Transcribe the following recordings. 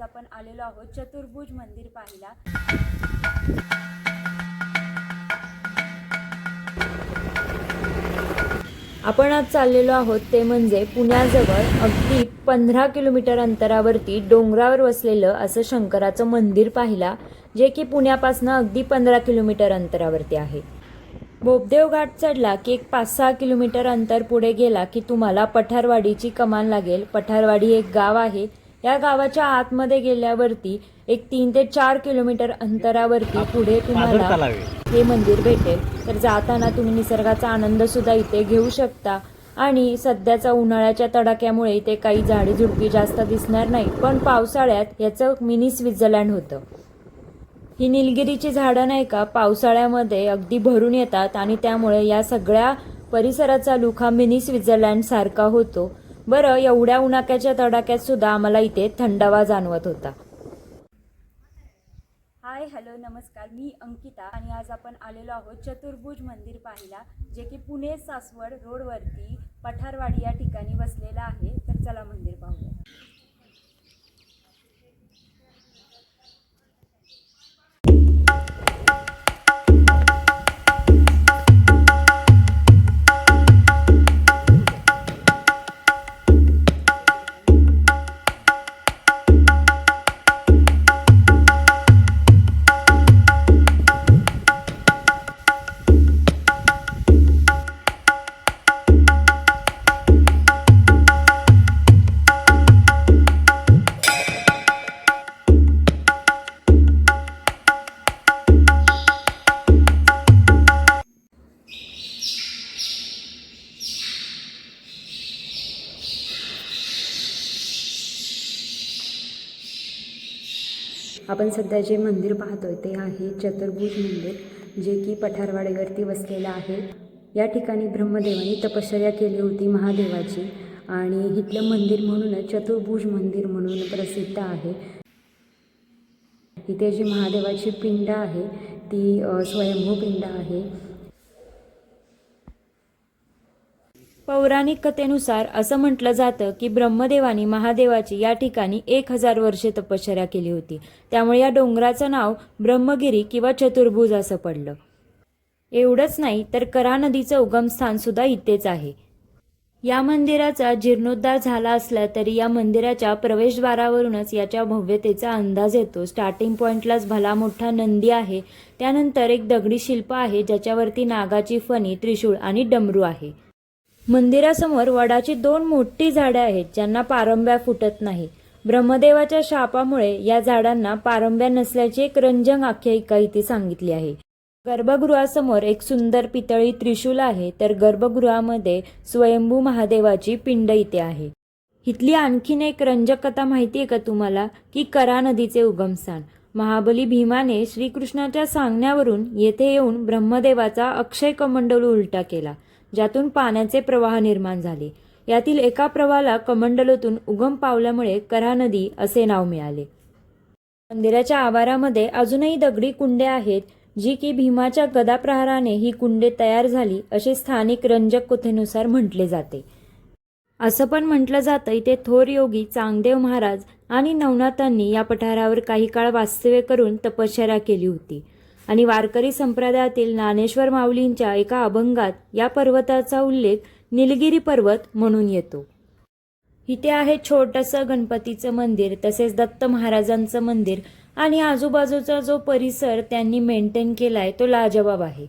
आज आपण आलेलो आहोत चतुर्भुज मंदिर पाहायला। आपण आज चाललेलो आहोत ते म्हणजे पुण्याजवळ अगदी 15 किलोमीटर अंतरावरती डोंगरावर वसलेलं असं शंकराचं मंदिर पाहिला, जे की पुण्यापासून अगदी 15 किलोमीटर अंतरावरती आहे। बोबदेव घाट चढला की एक 5-6 किलोमीटर अंतर पुढे गेला की तुम्हाला पठारवाडीची कमान लागेल। पठारवाडी एक गाव आहे। या गावाच्या आतमध्ये गेल्यावरती एक 3 ते 4 किलोमीटर अंतरावरती पुढे तुम्हाला हे मंदिर भेटेल। तर जाताना तुम्ही निसर्गाचा आनंद सुद्धा इथे घेऊ शकता। आणि सध्याचा उन्हाळ्याच्या तडाख्यामुळे इथे काही झाडी झुडपी जास्त दिसणार नाही, पण पावसाळ्यात याचं मिनी स्वित्झर्लंड होतं। ही निलगिरीची झाडं नाही का पावसाळ्यामध्ये अगदी भरून येतात आणि त्यामुळे या सगळ्या परिसराचा लुक हा मिनी स्वित्झर्लंड सारखा होतो। बरं, एवढ्या उन्हाळ्याच्या तडाख्यात सुद्धा आम्हाला इथे थंडावा जाणवत होता। हाय हॅलो नमस्कार, मी अंकिता आणि आज आपण आलेलो आहोत चतुर्भुज मंदिर पाहायला, जे की पुणे सासवड रोडवरती पठारवाडी या ठिकाणी वसलेलं आहे। तर चला मंदिर पाहूया। आपण सध्या जे मंदिर पाहतोय ते आहे चतुर्भुज मंदिर, जे की पठारवाडीवरती वसलेलं आहे। या ठिकाणी ब्रह्मदेवानी तपश्चर्या केली होती महादेवाची, आणि इथलं मंदिर म्हणूनच चतुर्भुज मंदिर म्हणून प्रसिद्ध आहे। इथे जी महादेवाची पिंड आहे ती स्वयंभू पिंड आहे। पौराणिक कथेनुसार असं म्हटलं जातं की ब्रह्मदेवानी महादेवाची या ठिकाणी 1000 वर्षे तपश्चर्या केली होती, त्यामुळे या डोंगराचं नाव ब्रह्मगिरी किंवा चतुर्भुज असं पडलं। एवढंच नाही तर कऱ्हा नदीचं उगमस्थान सुद्धा इथेच आहे। या मंदिराचा जीर्णोद्धार झाला असला तरी या मंदिराच्या प्रवेशद्वारावरूनच याच्या भव्यतेचा अंदाज येतो। स्टार्टिंग पॉइंटलाच भला मोठा नंदी आहे, त्यानंतर एक दगडी शिल्प आहे ज्याच्यावरती नागाची फणी, त्रिशूळ आणि डमरू आहे। मंदिरासमोर वडाची 2 मोठी झाडे आहेत ज्यांना पारंब्या फुटत नाही। ब्रह्मदेवाच्या शापामुळे या झाडांना पारंब्या नसल्याची एक रंजक आख्यायिका इथे सांगितली आहे। गर्भगृहासमोर एक सुंदर पितळी त्रिशूल आहे, तर गर्भगृहामध्ये स्वयंभू महादेवाची पिंड इथे आहे। इथली आणखीन एक रंजक कथा माहिती आहे का तुम्हाला, की कऱ्हा नदीचे उगमस्थान। महाबली भीमाने श्रीकृष्णाच्या सांगण्यावरून येथे येऊन ब्रह्मदेवाचा अक्षय कमंडलू उलटा केला, ज्यातून पाण्याचे प्रवाह निर्माण झाले। यातील एका प्रवाहाला कमंडलूतून उगम पावल्यामुळे कऱ्हा नदी असे नाव मिळाले। मंदिराच्या आवारामध्ये अजूनही दगडी कुंडे आहेत, जी की भीमाच्या गदाप्रहाराने ही कुंडे तयार झाली असे स्थानिक रंजक कथेनुसार म्हटले जाते। असं पण म्हटलं जातं इथे थोर योगी चांगदेव महाराज आणि नवनाथांनी या पठारावर काही काळ वास्तव्य करून तपश्चर्या केली होती, आणि वारकरी संप्रदायातील ज्ञानेश्वर माऊलींच्या एका अभंगात या पर्वताचा उल्लेख निलगिरी पर्वत म्हणून येतो। इथे आहे छोटंसं गणपतीचं मंदिर, तसेच दत्त महाराजांचं मंदिर, आणि आजूबाजूचा जो परिसर त्यांनी मेंटेन केलाय तो लाजवाब आहे।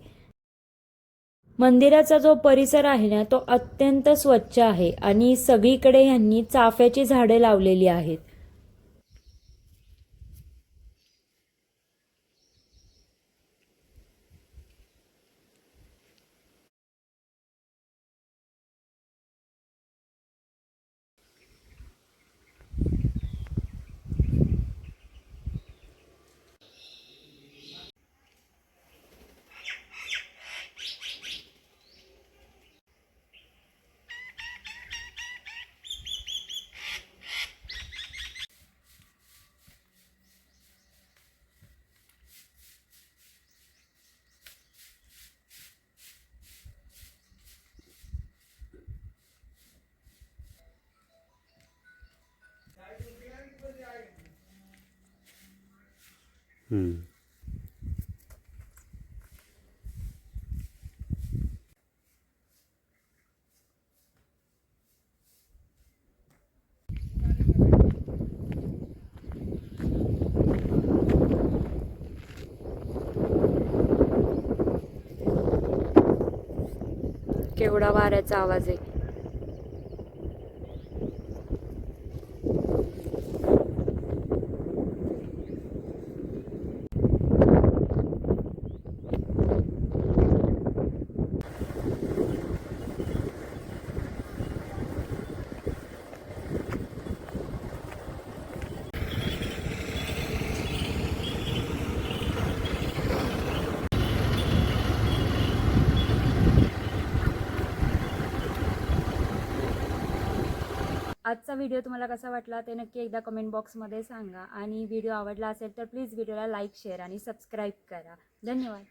मंदिराचा जो परिसर आहे ना तो अत्यंत स्वच्छ आहे, आणि सगळीकडे यांनी चाफ्याची झाडे लावलेली आहेत। हम्म. केवढा वाऱ्याचा आवाज आहे. आजचा व्हिडिओ तुम्हाला कसा वाटला ते नक्की एकदा कमेंट बॉक्समध्ये सांगा आणि व्हिडिओ आवडला असेल तर प्लीज व्हिडिओला लाईक शेअर आणि सबस्क्राईब करा. धन्यवाद.